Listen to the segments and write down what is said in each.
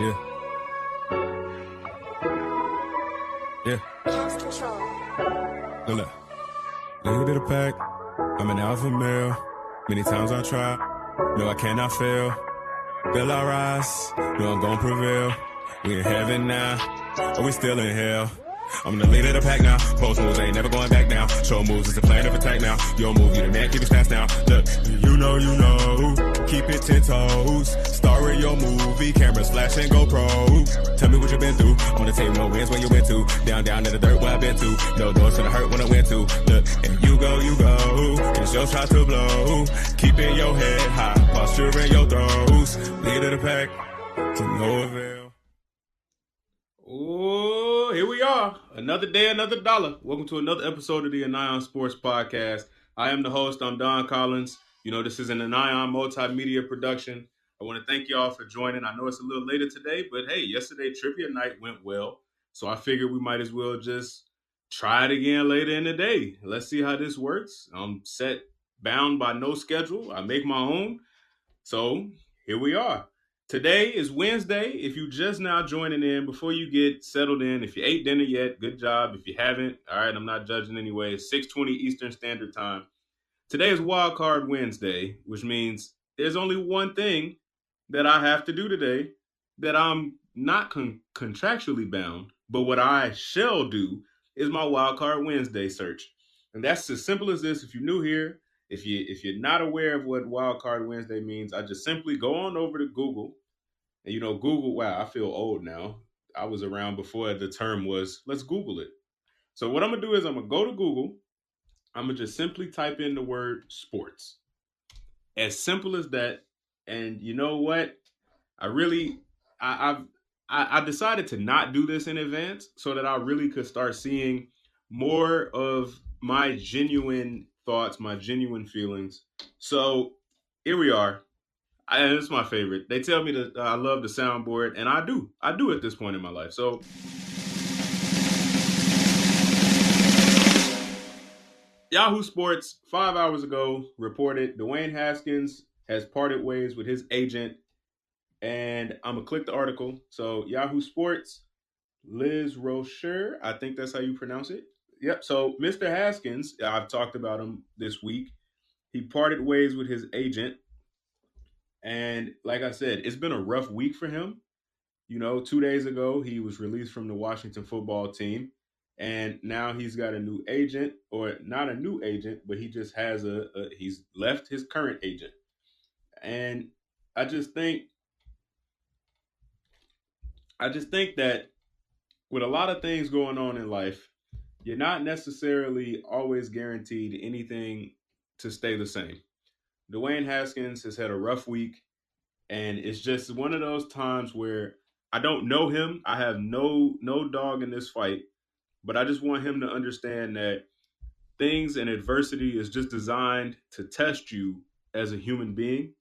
Yeah. Yeah. Look. Lead to the pack. I'm an alpha male. Many times I try. No, I cannot fail. Will I rise? No, I'm gonna prevail. We in heaven now. Or we still in hell. I'm the leader of the pack now. Post moves ain't never going back now. Show moves is a plan of attack now. Your move, you the man, keep it stats now. Look, you know. Keep it 10 toes. Star in your movie. Cameras flash and GoPro. Tell me what you been through. On the table, no wins when you went to. Down to the dirt where I been to. No doors to the hurt when I went to. Look, and you go. It's your shot to blow. Keeping your head high. Posture in your throws. Leader of the pack. To no avail. Oh, here we are. Another day, another dollar. Welcome to another episode of the Anion Sports Podcast. I am the host. I'm Don Collins. You know, this is an Anion multimedia production. I want to thank y'all for joining. I know it's a little later today, but hey, yesterday trivia night went well. So I figured we might as well just try it again later in the day. Let's see how this works. I'm bound by no schedule. I make my own. So here we are. Today is Wednesday. If you just now joining in, before you get settled in, if you ate dinner yet, good job. If you haven't, all right, I'm not judging anyway. It's 6:20 Eastern Standard Time. Today is Wildcard Wednesday, which means there's only one thing that I have to do today that I'm not contractually bound, but what I shall do is my Wildcard Wednesday search. And that's as simple as this. If you're new here, if you're not aware of what Wildcard Wednesday means, I just simply go on over to Google. And, you know, Google, wow, I feel old now. I was around before the term was, let's Google it. So what I'm going to do is I'm going to go to Google. I'm going to just simply type in the word sports. As simple as that. And you know what? I decided to not do this in advance so that I really could start seeing more of my genuine thoughts, my genuine feelings. So here we are. It's my favorite. They tell me that I love the soundboard, and I do at this point in my life. So Yahoo Sports 5 hours ago reported Dwayne Haskins has parted ways with his agent, and I'm gonna click the article. So Yahoo Sports, Liz Rocher, I think that's how you pronounce it. Yep. So Mr. Haskins, I've talked about him this week. He parted ways with his agent. And like I said, it's been a rough week for him. You know, 2 days ago, he was released from the Washington football team. And now he's got a new agent, or not a new agent, but he just has he's left his current agent. And I just think that with a lot of things going on in life, you're not necessarily always guaranteed anything to stay the same. Dwayne Haskins has had a rough week, and it's just one of those times where I don't know him. I have no dog in this fight, but I just want him to understand that things and adversity is just designed to test you as a human being.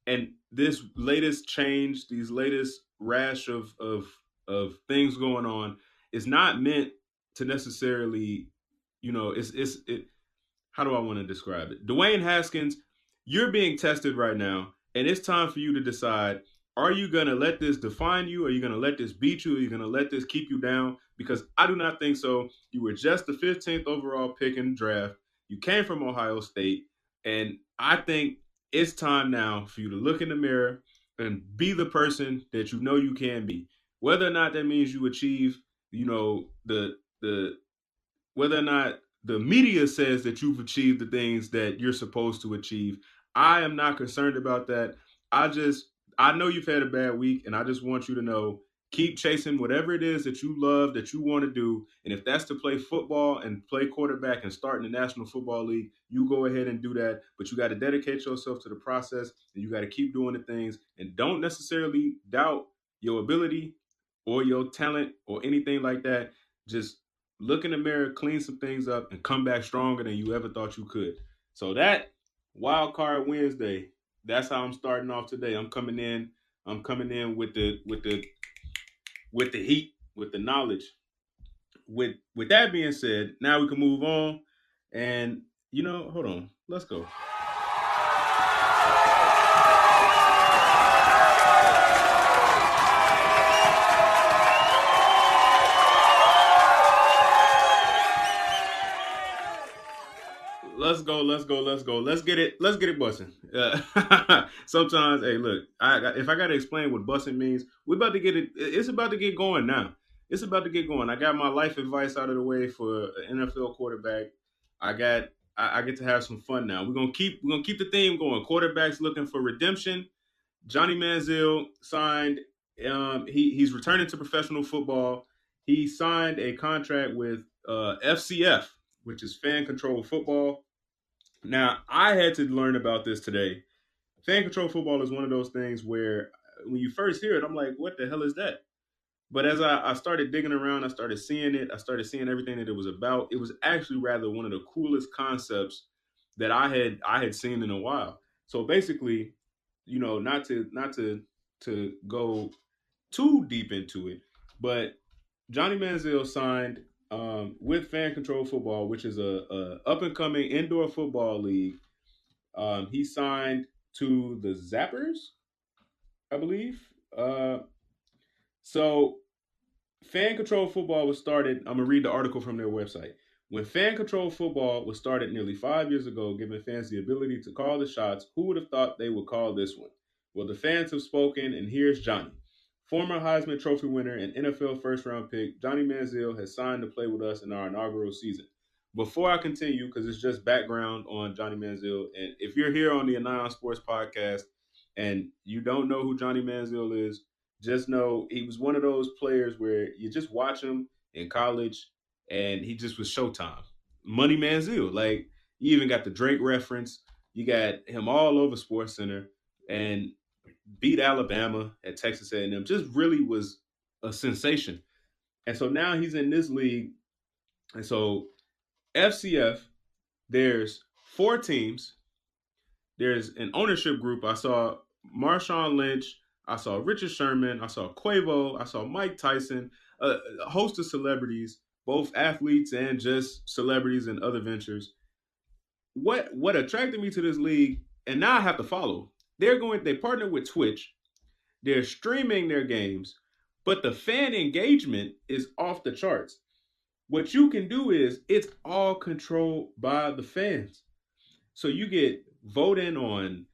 And this latest change, these latest rash of things going on is not meant to necessarily, you know, how do I want to describe it? Dwayne Haskins, you're being tested right now, and it's time for you to decide, are you going to let this define you? Are you going to let this beat you? Are you going to let this keep you down? Because I do not think so. You were just the 15th overall pick in the draft. You came from Ohio State, and I think it's time now for you to look in the mirror and be the person that you know you can be. Whether or not that means you achieve, you know, whether or not the media says that you've achieved the things that you're supposed to achieve, I am not concerned about that. I know you've had a bad week, and I just want you to know, keep chasing whatever it is that you love, that you want to do. And if that's to play football and play quarterback and start in the National Football League, you go ahead and do that. But you got to dedicate yourself to the process, and you got to keep doing the things. And don't necessarily doubt your ability or your talent or anything like that. Just look in the mirror, clean some things up, and come back stronger than you ever thought you could. So that Wildcard Wednesday, that's how I'm starting off today. I'm coming in with the heat, with the knowledge. With that being said, now we can move on. And, you know, hold on. Let's go. go. Let's get it bussing. Sometimes, hey, look, if I got to explain what bussing means, we're about to get it. It's about to get going now. It's about to get going. I got my life advice out of the way for an NFL quarterback. I get to have some fun now. We're gonna keep the theme going. Quarterbacks looking for redemption. Johnny Manziel signed. He's returning to professional football. He signed a contract with FCF, which is fan control football. Now, I had to learn about this today. Fan control football is one of those things where when you first hear it, I'm like, what the hell is that? But as I started digging around, I started seeing it. I started seeing everything that it was about. It was actually rather one of the coolest concepts that I had seen in a while. So basically, not to go too deep into it, but Johnny Manziel signed with Fan Control Football, which is a up and coming indoor football league. He signed to the Zappers, I believe. So Fan Control Football was started. I'm gonna read the article from their website. When Fan Control Football was started nearly 5 years ago, giving fans the ability to call the shots, who would have thought they would call this one? Well, the fans have spoken, and here's Johnny. Former Heisman Trophy winner and NFL first-round pick, Johnny Manziel has signed to play with us in our inaugural season. Before I continue, because it's just background on Johnny Manziel, and if you're here on the Anion Sports Podcast and you don't know who Johnny Manziel is, just know he was one of those players where you just watch him in college and he just was Showtime. Money Manziel. Like, you even got the Drake reference. You got him all over Sports Center and beat Alabama at Texas A&M. Just really was a sensation. And so now he's in this league. And so FCF, there's 4 teams. There's an ownership group. I saw Marshawn Lynch. I saw Richard Sherman. I saw Quavo. I saw Mike Tyson. A host of celebrities, both athletes and just celebrities and other ventures. What attracted me to this league, and now I have to follow. They partnered with Twitch. They're streaming their games, but the fan engagement is off the charts. What you can do is it's all controlled by the fans. So you get voting on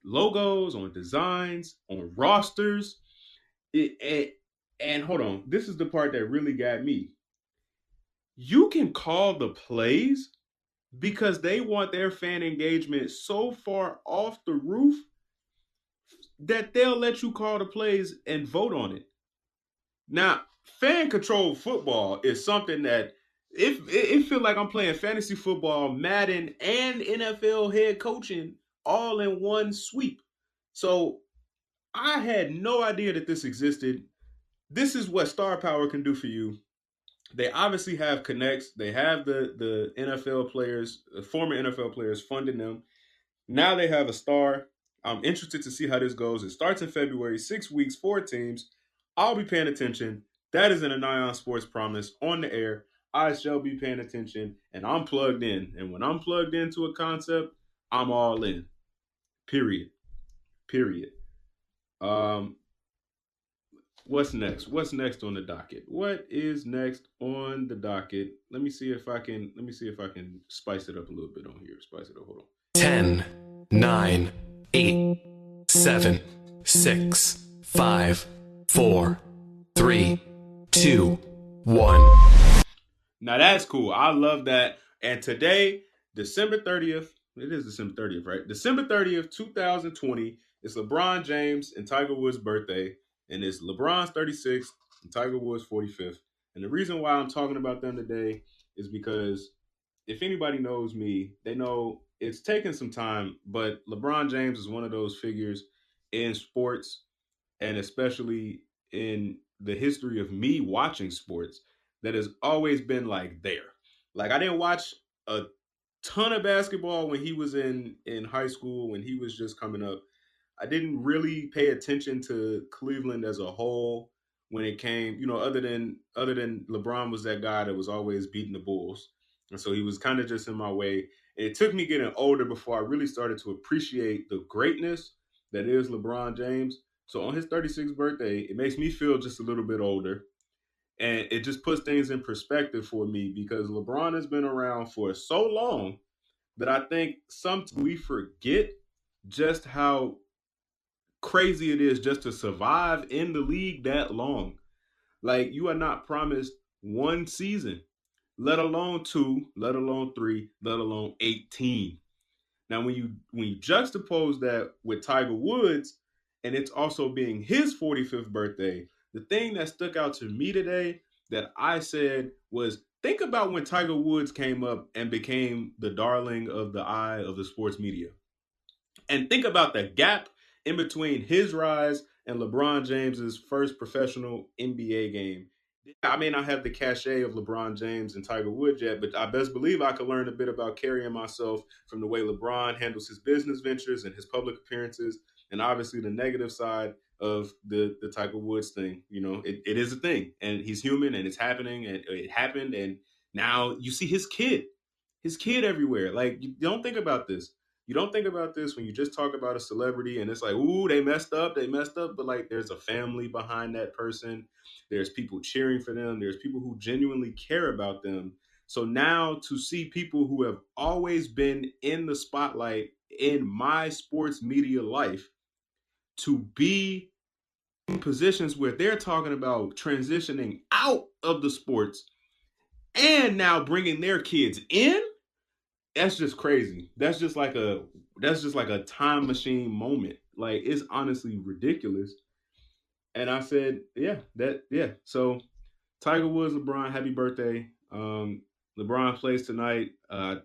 logos, on designs, on rosters. And hold on, this is the part that really got me. You can call the plays because they want their fan engagement so far off the roof that they'll let you call the plays and vote on it. Now, fan controlled football is something that it feels like I'm playing fantasy football, Madden, and NFL head coaching all in one sweep. So I had no idea that this existed. This is what star power can do for you. They obviously have connects. They have the NFL players, the former NFL players funding them. Now they have a star. I'm interested to see how this goes. It starts in February, 6 weeks, 4 teams. I'll be paying attention. That is an Anion Sports promise on the air. I shall be paying attention, and I'm plugged in. And when I'm plugged into a concept, I'm all in. Period. What's next? What's next on the docket? What is next on the docket? Let me see if I can spice it up a little bit on here. Spice it up. Hold on. 10, 9, 8, 7, 6, 5, 4, 3, 2, 1. Now that's cool. I love that. And today, December 30th, it is December 30th, right? December 30th, 2020, it's LeBron James and Tiger Woods' birthday. And it's LeBron's 36th and Tiger Woods' 45th. And the reason why I'm talking about them today is because if anybody knows me, they know it's taken some time, but LeBron James is one of those figures in sports and especially in the history of me watching sports that has always been like there. Like, I didn't watch a ton of basketball when he was in high school, when he was just coming up. I didn't really pay attention to Cleveland as a whole when it came, other than LeBron was that guy that was always beating the Bulls. And so he was kind of just in my way. And it took me getting older before I really started to appreciate the greatness that is LeBron James. So on his 36th birthday, it makes me feel just a little bit older. And it just puts things in perspective for me because LeBron has been around for so long. that I think sometimes we forget just how crazy it is just to survive in the league that long. Like, you are not promised one season, let alone two, let alone three, let alone 18. Now, when you juxtapose that with Tiger Woods, and it's also being his 45th birthday, the thing that stuck out to me today that I said was, think about when Tiger Woods came up and became the darling of the eye of the sports media. And think about the gap in between his rise and LeBron James's first professional NBA game. I may not have the cachet of LeBron James and Tiger Woods yet, but I best believe I could learn a bit about carrying myself from the way LeBron handles his business ventures and his public appearances, and obviously the negative side of the Tiger Woods thing. You know, it is a thing, and he's human, and it's happening, and it happened, and now you see his kid everywhere. Like, you don't think about this. You don't think about this when you just talk about a celebrity and it's like, ooh, they messed up. But like, there's a family behind that person. There's people cheering for them. There's people who genuinely care about them. So now to see people who have always been in the spotlight in my sports media life to be in positions where they're talking about transitioning out of the sports and now bringing their kids in, that's just crazy. That's just like a time machine moment. Like, it's honestly ridiculous. And I said, yeah. So Tiger Woods, LeBron, happy birthday. LeBron plays tonight. I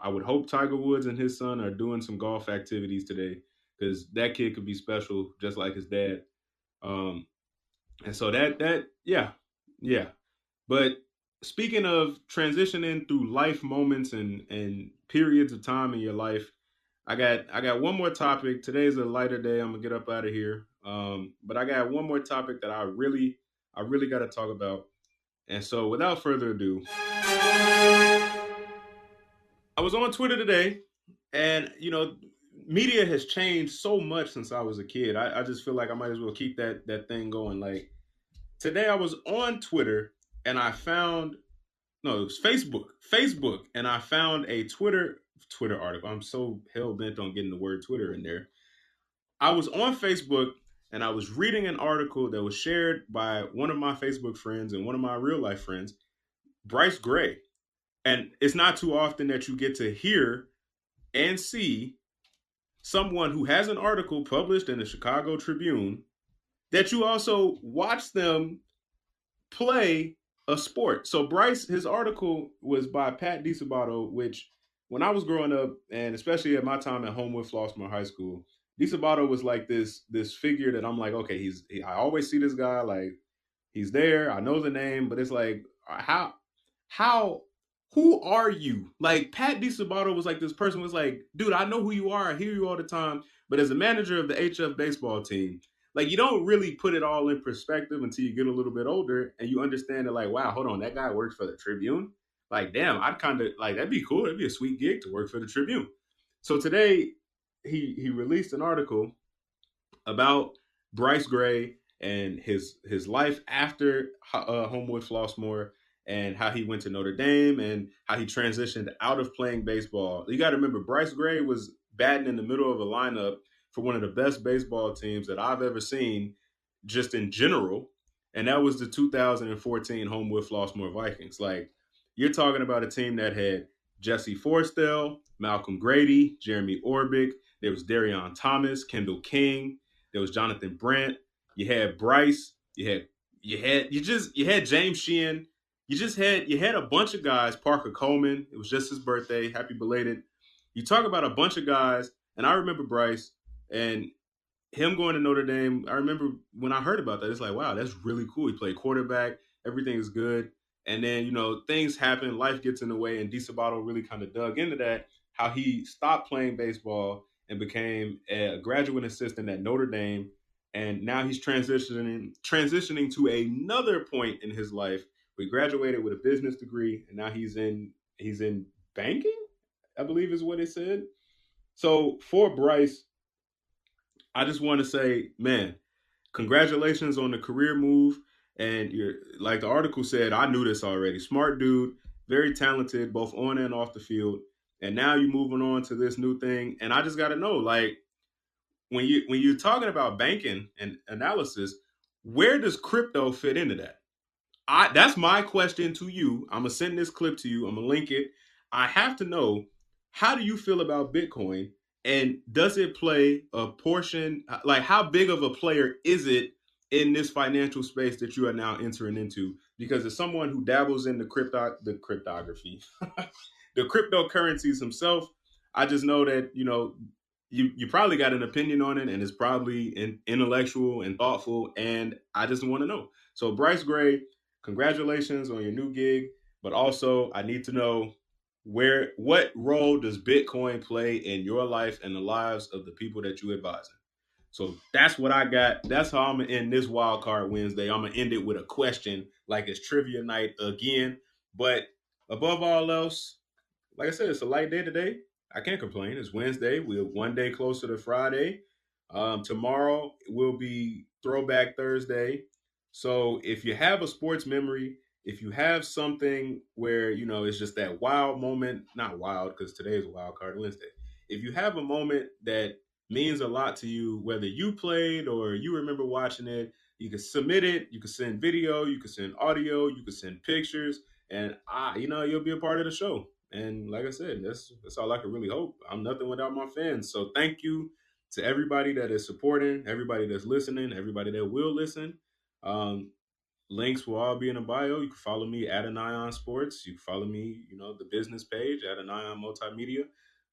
would hope Tiger Woods and his son are doing some golf activities today, because that kid could be special just like his dad. And so yeah. But speaking of transitioning through life moments and periods of time in your life, I got one more topic. Today's a lighter day. I'm gonna get up out of here. But I got one more topic that I really got to talk about. And so, without further ado, I was on Twitter today, and media has changed so much since I was a kid. I just feel like I might as well keep that thing going. Like, today I was on Twitter, and I found it was Facebook, and I found a Twitter article. I'm so hell bent on getting the word Twitter in there. I was on Facebook and I was reading an article that was shared by one of my Facebook friends and one of my real life friends, Bryce Gray. And it's not too often that you get to hear and see someone who has an article published in the Chicago Tribune that you also watch them play a sport. So Bryce, his article was by Pat DiSabato, which when I was growing up, and especially at my time at Homewood-Flossmoor High School, DiSabato was like this figure that I'm like, okay, I always see this guy, like, he's there, I know the name, but it's like, who are you? Like, Pat DiSabato was like this person was like, dude, I know who you are, I hear you all the time, but as a manager of the HF baseball team, like, you don't really put it all in perspective until you get a little bit older and you understand that, like, wow, hold on, that guy works for the Tribune. Like, damn, I'd kind of like, that'd be cool. That'd be a sweet gig to work for the Tribune. So today he released an article about Bryce Gray and his life after Homewood-Flossmoor, and how he went to Notre Dame and how he transitioned out of playing baseball. You got to remember, Bryce Gray was batting in the middle of a lineup for one of the best baseball teams that I've ever seen, just in general, and that was the 2014 Homewood-Flossmoor Vikings. Like, you're talking about a team that had Jesse Forstell, Malcolm Grady, Jeremy Orbick. There was Darion Thomas, Kendall King. There was Jonathan Brandt. You had Bryce. You had James Sheehan. You had a bunch of guys. Parker Coleman. It was just his birthday. Happy belated. You talk about a bunch of guys, and I remember Bryce and him going to Notre Dame. I remember when I heard about that, it's like, wow, that's really cool. He played quarterback. Everything is good. And then, things happen. Life gets in the way. And DiSabato really kind of dug into that, how he stopped playing baseball and became a graduate assistant at Notre Dame. And now he's transitioning to another point in his life. He graduated with a business degree, and now he's in banking, I believe is what it said. So for Bryce, I just want to say, man, congratulations on the career move. And you're, like the article said, I knew this already. Smart dude, very talented, both on and off the field. and now you're moving on to this new thing. And I just got to know, like, when you're talking about banking and analysis, where does crypto fit into that? That's my question to you. I'm gonna send this clip to you. I'm gonna link it. I have to know, how do you feel about Bitcoin, and does it play a portion? Like, how big of a player is it in this financial space that you are now entering into? Because as someone who dabbles in the cryptography, the cryptocurrencies himself, I just know that you probably got an opinion on it, and it's probably intellectual and thoughtful, and I just want to know. So, Bryce Gray, congratulations on your new gig, but also I need to know, what role does Bitcoin play in your life and the lives of the people that you advise? So that's what I got. That's how I'm gonna end this Wildcard Wednesday. I'm gonna end it with a question, like it's trivia night again. But above all else, like I said, it's a light day today. I can't complain. It's Wednesday. We're one day closer to Friday. Tomorrow will be Throwback Thursday. So if you have a sports memory, if you have something where it's just that wild moment, not wild because today is Wild Card Wednesday. If you have a moment that means a lot to you, whether you played or you remember watching it, you can submit it. You can send video. You can send audio. You can send pictures, and you'll be a part of the show. And like I said, that's all I can really hope. I'm nothing without my fans. So thank you to everybody that is supporting, everybody that's listening, everybody that will listen. Links will all be in the bio. You can follow me at Anion Sports. You can follow me, the business page at Anion Multimedia.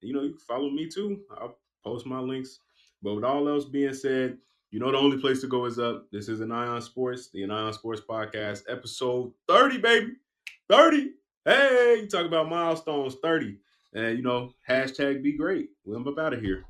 You can follow me too. I'll post my links. But with all else being said, the only place to go is up. This is Anion Sports, the Anion Sports Podcast, episode 30, baby. 30. Hey, you talk about milestones, 30. And, hashtag be great. I'm up out of here.